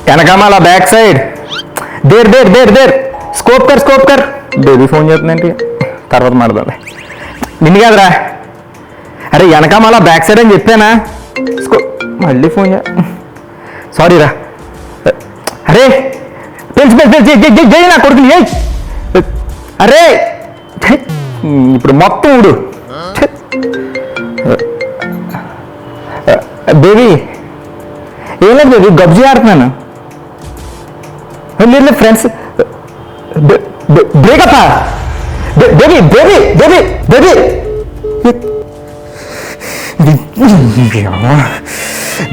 వెనకమాల back side there there there there scope కర్ baby phone చేస్తుందంటే తర్వాత మాడదాంలే. నిన్ను కాదురా, అరే వెనకమాల బ్యాక్ సైడ్ అని చెప్పానా? మళ్ళీ ఫోన్ సారీ రా. అరే జై నా కొడుకుని ఏ అరే ఇప్పుడు మొత్తం ఊడు. బేబీ ఏం లేదు బేబీ, గబ్జీ ఆడుతున్నాను. లేదు friends breakup baby baby baby baby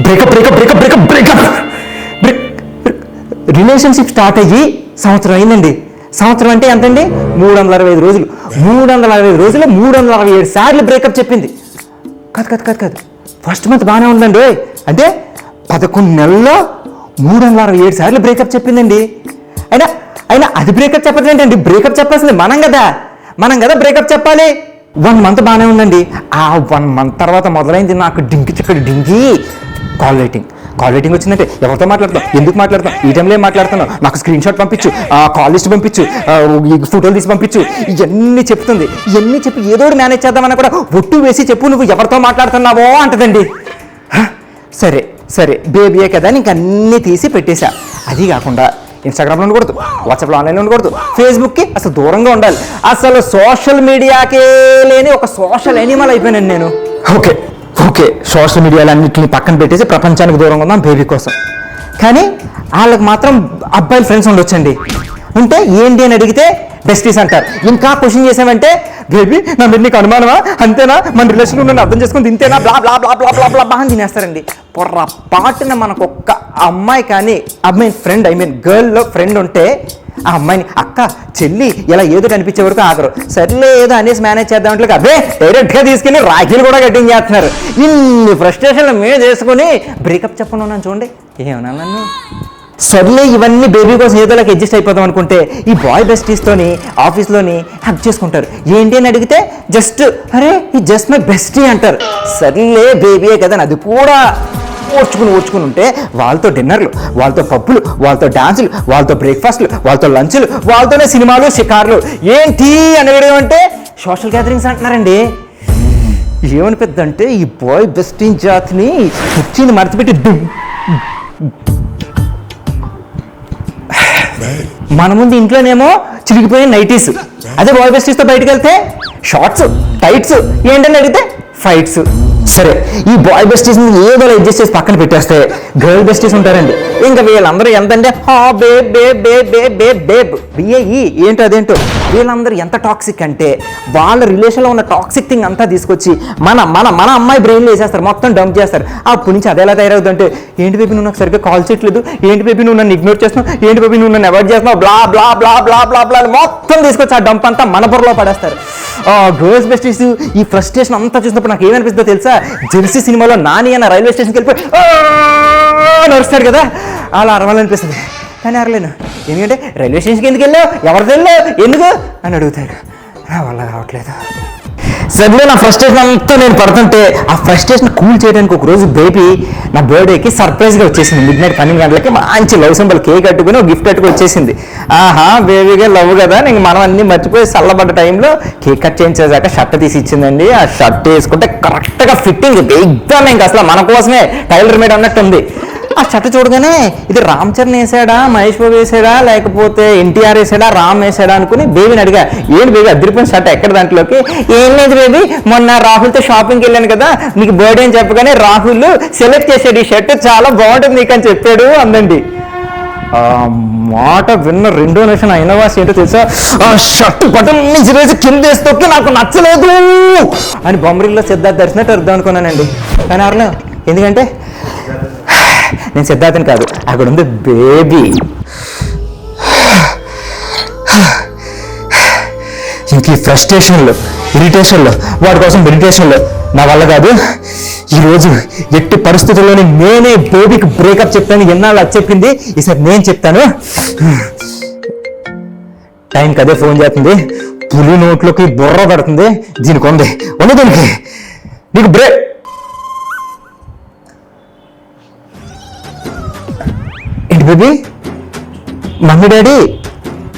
breakup breakup breakup breakup breakup relationship start అయ్యి సంవత్సరం అయిందండి. సంవత్సరం అంటే ఎంతండి? 365 రోజులు. 365 రోజులు 367 సార్లు బ్రేకప్ చెప్పింది. కాదు ఫస్ట్ మంత్ బాగానే ఉందండి. అంటే 11 నెలల్లో 367 సార్లు బ్రేకప్ చెప్పిందండి. అయినా అది బ్రేకప్ చెప్పదు ఏంటండి? బ్రేకప్ చెప్పాల్సింది మనం కదా బ్రేకప్ చెప్పాలి. 1 మంత్ బాగానే ఉందండి. ఆ 1 మంత్ తర్వాత మొదలైంది నాకు డింకి చిక్కడి డింకి కాల్ వెయిటింగ్ వచ్చిందంటే ఎవరితో మాట్లాడతాం, ఎందుకు మాట్లాడతాం, ఈ టైంలో ఏం మాట్లాడుతున్నావు, నాకు స్క్రీన్ షాట్ పంపించు, కాల్ లిస్ట్ పంపించు, ఫోటోలు తీసి పంపించు, ఇవన్నీ చెప్తుంది. ఇవన్నీ చెప్పి ఏదో మేనేజ్ చేద్దామన్నా కూడా ఒట్టు వేసి చెప్పు నువ్వు ఎవరితో మాట్లాడుతున్నావో అంటదండి. సరే బేబీయే కదా నీకు అన్నీ తీసి పెట్టేశా. అది కాకుండా ఇన్స్టాగ్రామ్లో ఉండకూడదు, వాట్సాప్లో ఆన్లైన్లో ఉండకూడదు, ఫేస్బుక్కి అసలు దూరంగా ఉండాలి. అసలు సోషల్ మీడియాకే లేని ఒక సోషల్ ఎనిమల్ అయిపోయానండి నేను. ఓకే సోషల్ మీడియాలో అన్నింటిని పక్కన పెట్టేసి ప్రపంచానికి దూరంగా ఉందాం బేబీ కోసం. కానీ వాళ్ళకి మాత్రం అబ్బాయిల ఫ్రెండ్స్ ఉండొచ్చండి. ఉంటే ఏంటి అని అడిగితే బెస్టీస్ అంటారు. ఇంకా క్వశ్చన్ చేసామంటే బేబీ నా మీద నీకు అనుమానమా, అంతేనా, మన రిలేషన్ నన్ను అర్థం చేసుకుని ఇంతేనా, బ్లా బ్లా బ్లా బ్లా బ్లా బ్లా అని తినేస్తారండి. పొర్రపాటున మనకు ఒక్క అమ్మాయి కానీ గర్ల్లో ఫ్రెండ్ ఉంటే ఆ అమ్మాయిని అక్క చెల్లి ఇలా ఏదో కనిపించే వరకు ఆగరు. సర్లే ఏదో అనేసి మేనేజ్ చేద్దామంటే అబ్బే డైరెక్ట్గా తీసుకెళ్ళి రాఖీలు కూడా కటింగ్ చేస్తున్నారు. ఇన్ని ఫ్రస్ట్రేషన్లు మీద చేసుకుని బ్రేకప్ చెప్పండి ఉన్నాను చూడండి. ఏమన్నా నన్ను సర్లే ఇవన్నీ బేబీ కోసం ఏదోలాగా అడ్జస్ట్ అయిపోదాం అనుకుంటే ఈ బాయ్ బెస్టీస్తోని ఆఫీస్లోని హక్ చేసుకుంటారు. ఏంటి అని అడిగితే ఈ జస్ట్ మై బెస్టీ అంటారు. సర్లే బేబీయే కదా అది కూడా ఓర్చుకుని ఉంటే వాళ్ళతో డిన్నర్లు, వాళ్ళతో పబ్బులు, వాళ్ళతో డాన్సులు, వాళ్ళతో బ్రేక్ఫాస్ట్లు, వాళ్ళతో లంచ్లు, వాళ్ళతోనే సినిమాలు షికార్లు. ఏంటి అని అంటే సోషల్ గ్యాదరింగ్స్ అంటున్నారండి. ఏమనిపిద్దంటే ఈ బాయ్ బెస్టీ జాతిని కుర్చీని మరచిపెట్టి మన ముందు ఇంట్లోనేమో చిరిగిపోయిన నైటీస్, అదే బాయ్ బెస్టీస్తో బయటకు వెళ్తే షార్ట్స్ టైట్స్, ఏంటని అడిగితే ఫైట్స్. సరే ఈ బాయ్ బెస్టీస్ ఏదో అడ్జస్ట్ చేసి పక్కన పెట్టేస్తే గర్ల్ బెస్టీస్ ఉంటారండి. ఇంకా వీళ్ళందరూ ఎంతంటే బిఏఈ ఏంటో అదేంటో వీళ్ళందరూ ఎంత టాక్సిక్ అంటే వాళ్ళ రిలేషన్లో ఉన్న టాక్సిక్ థింగ్ అంతా తీసుకొచ్చి మన మన మన అమ్మాయి బ్రెయిన్లో వేసేస్తారు, మొత్తం డంప్ చేస్తారు. అప్పటి నుంచి అదేలా తయారవుతుందంటే ఏంటి బేబీ నువ్వు నాకు సరిగ్గా కాల్ చేయట్లేదు, ఏంటి బేబీ నువ్వు నన్ను ఇగ్నోర్ చేస్తున్నావు, ఏంటి బేబీ నువ్వు నన్ను అవాయిడ్ చేస్తున్నావు, బ్లా బ్లా బ్లా బ్లా బ్లా బ్లా మొత్తం తీసుకొచ్చి ఆ డంప్ అంతా మన బుర్రలో పడేస్తారు. గర్ల్స్ బెస్టీస్ ఈ ఫ్రస్ట్రేషన్ అంతా చూసినప్పుడు నాకు ఏమనిపిస్తుందో తెలుసా? జెర్సీ సినిమాలో నాని అన్న రైల్వే స్టేషన్కి వెళ్ళిపోయి నడుస్తాడు కదా, అలా అరవాలనిపిస్తుంది. కానీ అరలేను. ఎందుకంటే రైల్వే స్టేషన్కి ఎందుకు వెళ్ళావు, ఎవరితో వెళ్ళావు, ఎందుకు అని అడుగుతాడు. నా వల్ల కావట్లేదు. సర్లే నా ఫ్రస్ట్రేషన్ అంతా నేను పడుతుంటే ఆ ఫ్రస్ట్రేషన్ కూల్ చేయడానికి ఒక రోజు బేబీ నా బర్త్డేకి సర్ప్రైజ్గా వచ్చేసింది. మిడ్నైట్ 12 గంటలకి మంచి లవ్ సింబల్ కేక్ కట్టుకుని ఒక గిఫ్ట్ కట్టుకుని వచ్చేసింది. బేబీగా లవ్ కదా నేను మనం అన్ని మర్చిపోయి చల్లబడ్డ టైంలో కేక్ కట్ చేయించేదాకా షర్ట్ తీసి ఇచ్చిందండి. ఆ షర్ట్ వేసుకుంటే కరెక్ట్గా ఫిట్టింగ్ ఎగ్జామ్ ఇంకా అసలు మన కోసమే టైలర్ మేడ్ అన్నట్టు ఉంది. ఆ షర్ట్ చూడగానే ఇది రామ్ చరణ్ వేసాడా, మహేష్ బాబు వేసాడా, లేకపోతే ఎన్టీఆర్ వేసాడా, రామ్ వేసాడా అనుకుని బేబీని అడిగా, ఏంటి బేబీ అద్దరిపోయిన షర్ట్ ఎక్కడ దాంట్లోకి? ఏం లేదు బేబీ, మొన్న రాహుల్తో షాపింగ్కి వెళ్ళాను కదా, నీకు బర్త్డే అని చెప్పగానే రాహుల్ సెలెక్ట్ చేసాడు ఈ షర్ట్, చాలా బాగుంటుంది నీకు అని చెప్పాడు అందండి. ఆ మాట విన్న రెండో నిమిషం అయిన వాసి ఏంటో తెలుసా, ఆ షర్ట్ బటన్ నుంచి కింద వేస్తోకి నాకు నచ్చలేదు అని బొమ్మరిల్లో సిద్ధార్థ్ దర్శనట్టు అర్థం అనుకున్నానండి. కానీ అర్థం ఎందుకంటే నేను సిద్ధార్థని కాదు, అక్కడ ఉంది బేబీ. ఇంక ఈ ఫ్రస్ట్రేషన్లో ఇరిటేషన్లో వాడి కోసం మెడిటేషన్లో నా వల్ల కాదు. ఈరోజు ఎట్టి పరిస్థితుల్లోనే నేనే బేబీకి బ్రేకప్ చెప్తాను. ఎన్నాళ్ళు అది చెప్పింది, ఈసారి నేను చెప్తాను. టైంకి అదే ఫోన్ చేస్తుంది, పులి నోట్లోకి బుర్ర పడుతుంది. దీనికి ఉంది దీనికి నీకు బ్రేక్. ఏంటి బేబీ, మమ్మీ డాడీ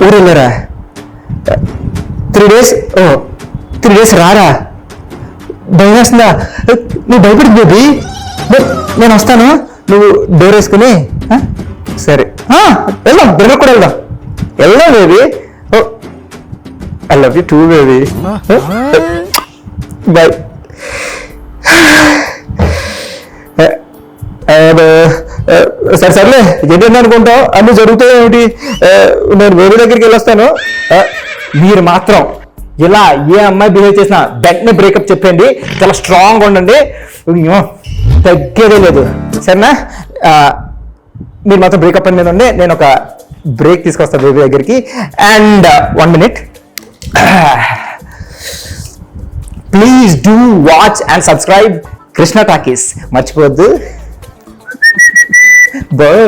ఊరు వెళ్ళారా? 3 days? 3 days రారా? భయం వేస్తుందా? నువ్వు భయపడి బేబీ, నేను వస్తాను, నువ్వు డోర్ వేసుకుని. సరే వెళ్దాం, బెర్రకు కూడా వెళ్దాం baby. I love you too baby. Bye. సరే సర్లే, ఏంటంటే అనుకుంటావు, అన్నీ జరుగుతాయి ఏమిటి? నేను బేబీ దగ్గరికి వెళ్ళొస్తాను. మీరు మాత్రం ఇలా ఏ అమ్మాయి బిహేవ్ చేసినా వెంటనే బ్రేకప్ చెప్పండి, చాలా స్ట్రాంగ్ ఉండండి, తగ్గేదే లేదు, సరేనా? మీరు మాత్రం బ్రేకప్ అని మీద ఉండి నేను ఒక బ్రేక్ తీసుకొస్తాను బేబీ దగ్గరికి. And 1 minute, please do watch and subscribe Krishna talkies, మర్చిపోవద్దు. బాయ్.